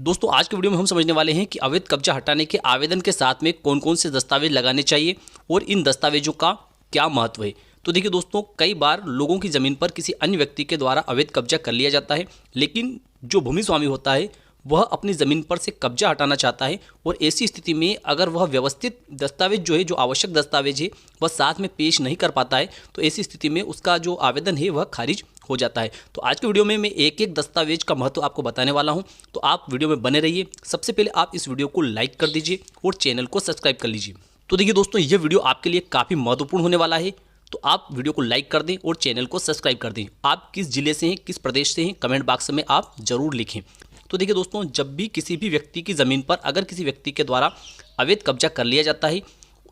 दोस्तों आज के वीडियो में हम समझने वाले हैं कि अवैध कब्जा हटाने के आवेदन के साथ में कौन कौन से दस्तावेज लगाने चाहिए और इन दस्तावेजों का क्या महत्व है। तो देखिए दोस्तों, कई बार लोगों की ज़मीन पर किसी अन्य व्यक्ति के द्वारा अवैध कब्जा कर लिया जाता है, लेकिन जो भूमि स्वामी होता है वह अपनी ज़मीन पर से कब्जा हटाना चाहता है और ऐसी स्थिति में अगर वह व्यवस्थित दस्तावेज जो आवश्यक दस्तावेज है वह साथ में पेश नहीं कर पाता है, तो ऐसी स्थिति में उसका जो आवेदन है वह खारिज हो जाता है। तो आज के वीडियो में मैं एक एक दस्तावेज का महत्व आपको बताने वाला हूं, तो आप वीडियो में बने रहिए। सबसे पहले आप इस वीडियो को लाइक कर दीजिए और चैनल को सब्सक्राइब कर लीजिए। तो देखिए दोस्तों, ये वीडियो आपके लिए काफ़ी महत्वपूर्ण होने वाला है, तो आप वीडियो को लाइक कर दें और चैनल को सब्सक्राइब कर दें। आप किस जिले से हैं, किस प्रदेश से हैं, कमेंट बॉक्स में आप ज़रूर लिखें। तो देखिए दोस्तों, जब भी किसी भी व्यक्ति की ज़मीन पर अगर किसी व्यक्ति के द्वारा अवैध कब्जा कर लिया जाता है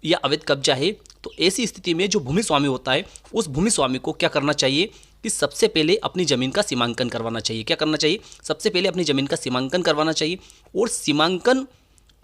या अवैध कब्जा है, तो ऐसी स्थिति में जो भूमि स्वामी होता है उस भूमि स्वामी को क्या करना चाहिए कि सबसे पहले अपनी ज़मीन का सीमांकन करवाना चाहिए। क्या करना चाहिए? सबसे पहले अपनी ज़मीन का सीमांकन करवाना चाहिए और सीमांकन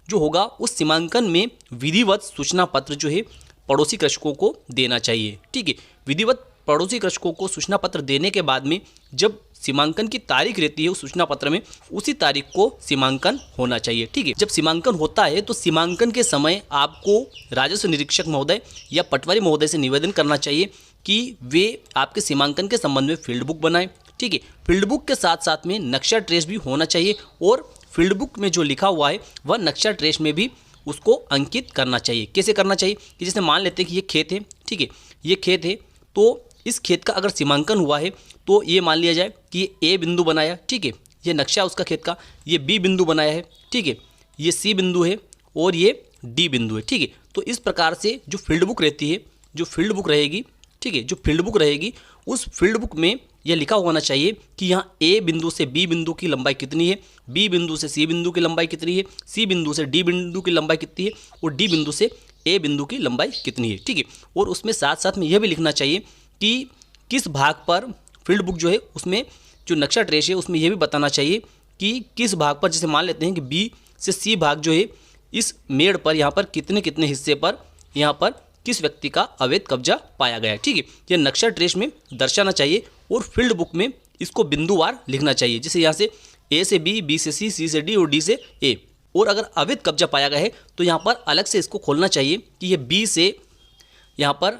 जो होगा उस सीमांकन में विधिवत सूचना पत्र जो है पड़ोसी कृषकों को देना चाहिए। ठीक है, विधिवत पड़ोसी कृषकों को सूचना पत्र देने के बाद में जब सीमांकन की तारीख रहती है उस सूचना पत्र में, उसी तारीख को सीमांकन होना चाहिए। ठीक है, जब सीमांकन होता है तो सीमांकन के समय आपको राजस्व निरीक्षक महोदय या पटवारी महोदय से निवेदन करना चाहिए कि वे आपके सीमांकन के संबंध में फील्ड बुक बनाएं। ठीक है, फील्ड बुक के साथ साथ में नक्शा ट्रेस भी होना चाहिए और फील्ड बुक में जो लिखा हुआ है वह नक्शा ट्रेस में भी उसको अंकित करना चाहिए। कैसे करना चाहिए कि जैसे मान लेते हैं कि ये खेत है, ठीक है, ये खेत है, तो इस खेत का अगर सीमांकन हुआ है तो ये मान लिया जाए कि ये ए बिंदु बनाया, ठीक है, ये नक्शा उसका खेत का, ये बी बिंदु बनाया है, ठीक है, ये सी बिंदु है और ये डी बिंदु है। ठीक है, तो इस प्रकार से जो फील्ड बुक रहती है, जो फील्ड बुक रहेगी, ठीक है, जो फील्ड बुक रहेगी उस फील्ड बुक में यह लिखा होना चाहिए कि यहाँ ए बिंदु से बी बिंदु की लंबाई कितनी है, बी बिंदु से सी बिंदु की लंबाई कितनी है, सी बिंदु से डी बिंदु की लंबाई कितनी है और डी बिंदु से ए बिंदु की लंबाई कितनी है। ठीक है, और उसमें साथ साथ में यह भी लिखना चाहिए कि किस भाग पर फील्ड बुक जो है उसमें जो नक्शा ट्रेस है उसमें यह भी बताना चाहिए कि किस भाग पर, जैसे मान लेते हैं कि बी से सी भाग जो है इस मेड़ पर यहाँ पर कितने कितने हिस्से पर यहाँ पर किस व्यक्ति का अवैध कब्जा पाया गया है। ठीक है, यह नक्शा ट्रेस में दर्शाना चाहिए और फील्ड बुक में इसको बिंदुवार लिखना चाहिए। जैसे यहाँ से ए से बी, बी से सी से डी और डी से ए। और अगर अवैध कब्जा पाया गया है तो यहाँ पर अलग से इसको खोलना चाहिए कि ये बी से यहाँ पर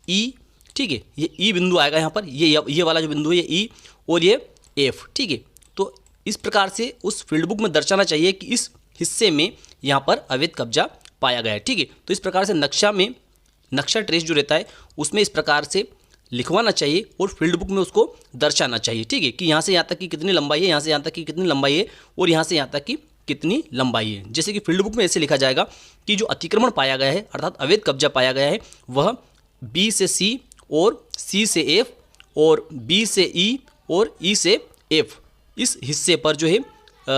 ई, ठीक है, ये ई बिंदु आएगा यहाँ पर, ये वाला जो बिंदु है ये ई और ये एफ। ठीक है, तो इस प्रकार से उस फील्ड बुक में दर्शाना चाहिए कि इस हिस्से में यहाँ पर अवैध कब्जा पाया गया है। ठीक है, तो इस प्रकार से नक्शा में नक्शा ट्रेस जो रहता है उसमें इस प्रकार से लिखवाना चाहिए और फील्ड बुक में उसको दर्शाना चाहिए। ठीक है, कि यहाँ से यहाँ तक की कितनी लंबाई है, यहाँ से यहाँ तक की कितनी लंबाई है और यहाँ से यहाँ तक की कितनी लंबाई है। जैसे कि फील्ड बुक में ऐसे लिखा जाएगा कि जो अतिक्रमण पाया गया है अर्थात अवैध कब्जा पाया गया है वह बी से सी और सी से एफ और बी से ई और ई से एफ इस हिस्से पर जो है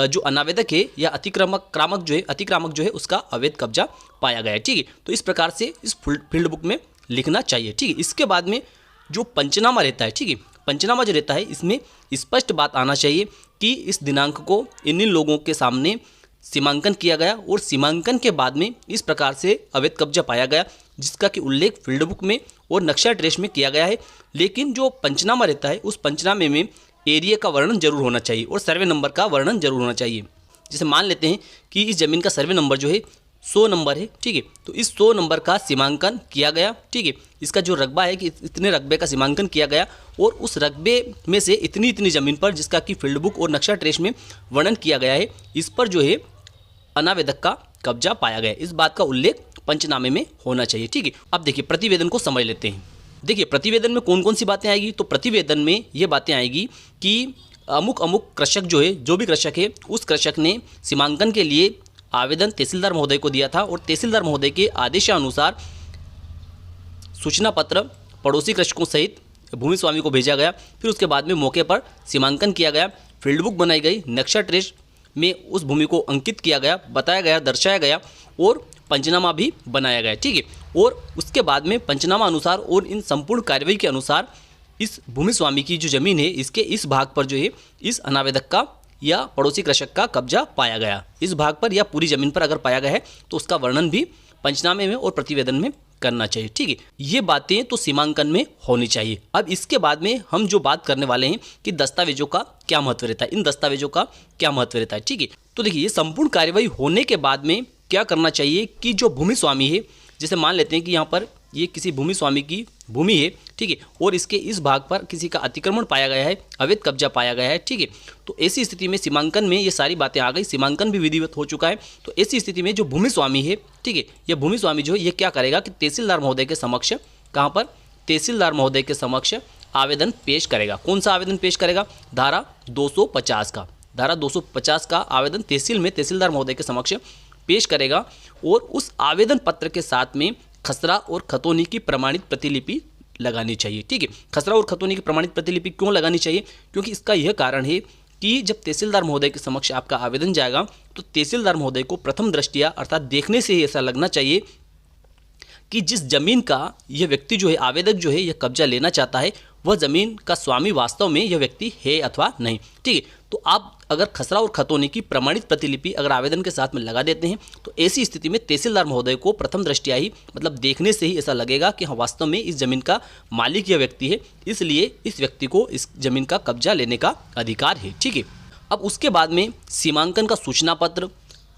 जो अनावेदक है या अतिक्रामक जो है उसका अवैध कब्जा पाया गया है। ठीक है, तो इस प्रकार से इस फील्ड बुक में लिखना चाहिए। ठीक है, इसके बाद में जो पंचनामा रहता है, ठीक है, पंचनामा जो रहता है इसमें स्पष्ट बात आना चाहिए कि इस दिनांक को इन लोगों के सामने सीमांकन किया गया और सीमांकन के बाद में इस प्रकार से अवैध कब्जा पाया गया जिसका कि उल्लेख फील्ड बुक में और नक्शा ट्रेस में किया गया है। लेकिन जो पंचनामा रहता है उस पंचनामे में एरिया का वर्णन जरूर होना चाहिए और सर्वे नंबर का वर्णन जरूर होना चाहिए। जैसे मान लेते हैं कि इस ज़मीन का सर्वे नंबर जो है 100 नंबर है, ठीक है, तो इस 100 नंबर का सीमांकन किया गया। ठीक है, इसका जो रकबा है कि इतने रकबे का सीमांकन किया गया और उस रकबे में से इतनी इतनी ज़मीन पर जिसका कि फील्ड बुक और नक्शा ट्रेस में वर्णन किया गया है इस पर जो है अनावेदक का कब्जा पाया गया। इस बात का उल्लेख पंचनामे में होना चाहिए। ठीक है, अब देखिए प्रतिवेदन को समझ लेते हैं। देखिए प्रतिवेदन में कौन कौन सी बातें आएगी, तो प्रतिवेदन में ये बातें आएगी कि अमुक कृषक जो है, जो भी कृषक है उस कृषक ने सीमांकन के लिए आवेदन तहसीलदार महोदय को दिया था और तहसीलदार महोदय के आदेशानुसार सूचना पत्र पड़ोसी कृषकों सहित भूमि स्वामी को भेजा गया। फिर उसके बाद में मौके पर सीमांकन किया गया, फील्ड बुक बनाई गई, नक्शा ट्रेस में उस भूमि को अंकित किया गया, बताया गया, दर्शाया गया और पंचनामा भी बनाया गया। ठीक है, और उसके बाद में पंचनामा अनुसार और इन संपूर्ण कार्यवाही के अनुसार इस भूमि स्वामी की जो ज़मीन है इसके इस भाग पर जो है इस अनावेदक का या पड़ोसी कृषक का कब्जा पाया गया। इस भाग पर या पूरी ज़मीन पर अगर पाया गया है तो उसका वर्णन भी पंचनामे में और प्रतिवेदन में करना चाहिए। ठीक है, ये बातें तो सीमांकन में होनी चाहिए। अब इसके बाद में हम जो बात करने वाले हैं कि दस्तावेजों का क्या महत्व रहता है, इन दस्तावेजों का क्या महत्व रहता है। ठीक है, तो देखिए ये संपूर्ण कार्यवाही होने के बाद में क्या करना चाहिए कि जो भूमि स्वामी है, जैसे मान लेते हैं कि यहाँ पर ये किसी भूमि स्वामी की भूमि है, ठीक है, और इसके इस भाग पर किसी का अतिक्रमण पाया गया है, अवैध कब्जा पाया गया है, ठीक है, तो ऐसी स्थिति में सीमांकन में ये सारी बातें आ गई, सीमांकन भी विधिवत हो चुका है। तो ऐसी स्थिति में जो भूमि स्वामी है, ठीक है, ये भूमि स्वामी जो है ये क्या करेगा कि तहसीलदार महोदय के समक्ष, कहाँ पर, तहसीलदार महोदय के समक्ष आवेदन पेश करेगा। कौन सा आवेदन पेश करेगा? धारा 250 का, धारा 250 का आवेदन तहसील में तहसीलदार महोदय के समक्ष पेश करेगा और उस आवेदन पत्र के साथ में खसरा और खतौनी की प्रमाणित प्रतिलिपि लगानी चाहिए। ठीक है, खसरा और खतौनी की प्रमाणित प्रतिलिपि क्यों लगानी चाहिए? क्योंकि इसका यह कारण है कि जब तहसीलदार महोदय के समक्ष आपका आवेदन जाएगा तो तहसीलदार महोदय को प्रथम दृष्टया अर्थात देखने से ही ऐसा लगना चाहिए कि जिस जमीन का यह व्यक्ति जो है, आवेदक जो है, यह कब्जा लेना चाहता है, वह जमीन का स्वामी वास्तव में यह व्यक्ति है अथवा नहीं। ठीक है, तो आप अगर खसरा और खतौनी की प्रमाणित प्रतिलिपि अगर आवेदन के साथ में लगा देते हैं तो ऐसी स्थिति में तहसीलदार महोदय को प्रथम दृष्टया ही मतलब देखने से ही ऐसा लगेगा कि हाँ वास्तव में इस जमीन का मालिक यह व्यक्ति है, इसलिए इस व्यक्ति को इस जमीन का कब्जा लेने का अधिकार है। ठीक है, अब उसके बाद में सीमांकन का सूचना पत्र,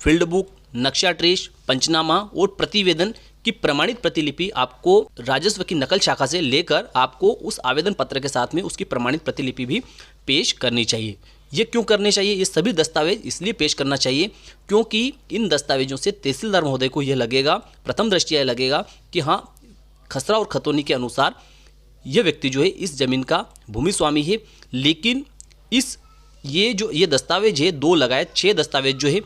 फील्ड बुक, नक्शा ट्रेस, पंचनामा और प्रतिवेदन की प्रमाणित प्रतिलिपि आपको राजस्व की नकल शाखा से लेकर आपको उस आवेदन पत्र के साथ में उसकी प्रमाणित प्रतिलिपि भी पेश करनी चाहिए। ये क्यों करने चाहिए? ये सभी दस्तावेज इसलिए पेश करना चाहिए क्योंकि इन दस्तावेजों से तहसीलदार महोदय को यह लगेगा, प्रथम दृष्टया यह लगेगा कि हाँ खसरा और खतौनी के अनुसार यह व्यक्ति जो है इस जमीन का भूमि स्वामी है। लेकिन ये दस्तावेज है 2 लगाए 6 दस्तावेज जो है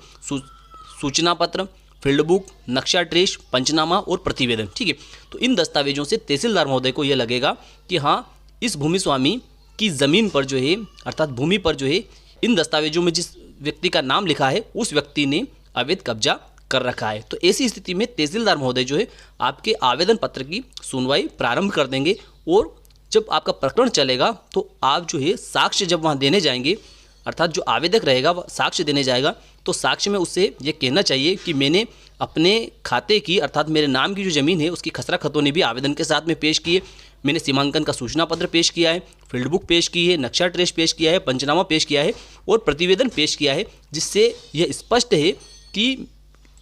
सूचना पत्र, फील्ड बुक, नक्शा ट्रेस, पंचनामा और प्रतिवेदन। ठीक है, तो इन दस्तावेजों से तहसीलदार महोदय को यह लगेगा कि हाँ इस भूमि स्वामी की ज़मीन पर जो है अर्थात भूमि पर जो है इन दस्तावेजों में जिस व्यक्ति का नाम लिखा है उस व्यक्ति ने अवैध कब्जा कर रखा है। तो ऐसी स्थिति में तहसीलदार महोदय जो है आपके आवेदन पत्र की सुनवाई प्रारंभ कर देंगे और जब आपका प्रकरण चलेगा तो आप जो है साक्ष्य जब वहाँ देने जाएंगे अर्थात जो आवेदक रहेगा वह साक्ष्य देने जाएगा तो साक्ष्य में उससे ये कहना चाहिए कि मैंने अपने खाते की अर्थात मेरे नाम की जो ज़मीन है उसकी खसरा खतौनी भी आवेदन के साथ में पेश की है, मैंने सीमांकन का सूचना पत्र पेश किया है, फील्ड बुक पेश की है, नक्शा ट्रेस पेश किया है, पंचनामा पेश किया है और प्रतिवेदन पेश किया है, जिससे यह स्पष्ट है कि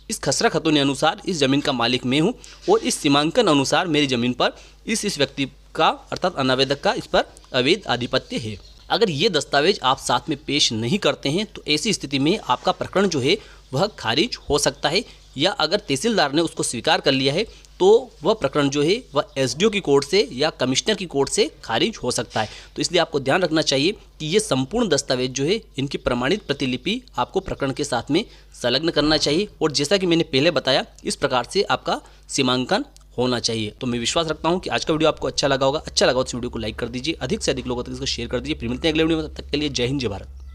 इस खसरा खतौनी अनुसार इस ज़मीन का मालिक मैं हूँ और इस सीमांकन अनुसार मेरी ज़मीन पर इस व्यक्ति का अर्थात अनावेदक का इस पर अवैध आधिपत्य है। अगर ये दस्तावेज आप साथ में पेश नहीं करते हैं तो ऐसी स्थिति में आपका प्रकरण जो है वह खारिज हो सकता है, या अगर तहसीलदार ने उसको स्वीकार कर लिया है तो वह प्रकरण जो है वह एसडीओ की कोर्ट से या कमिश्नर की कोर्ट से खारिज हो सकता है। तो इसलिए आपको ध्यान रखना चाहिए कि ये संपूर्ण दस्तावेज जो है इनकी प्रमाणित प्रतिलिपि आपको प्रकरण के साथ में संलग्न करना चाहिए और जैसा कि मैंने पहले बताया इस प्रकार से आपका सीमांकन होना चाहिए। तो मैं विश्वास रखता हूं कि आज का वीडियो आपको अच्छा लगा होगा। अच्छा लगा तो इस वीडियो को लाइक कर दीजिए, अधिक से अधिक लोगों तक इसको शेयर कर दीजिए। फिर मिलते हैं अगले वीडियो में, तब तक के लिए जय हिंद जय भारत।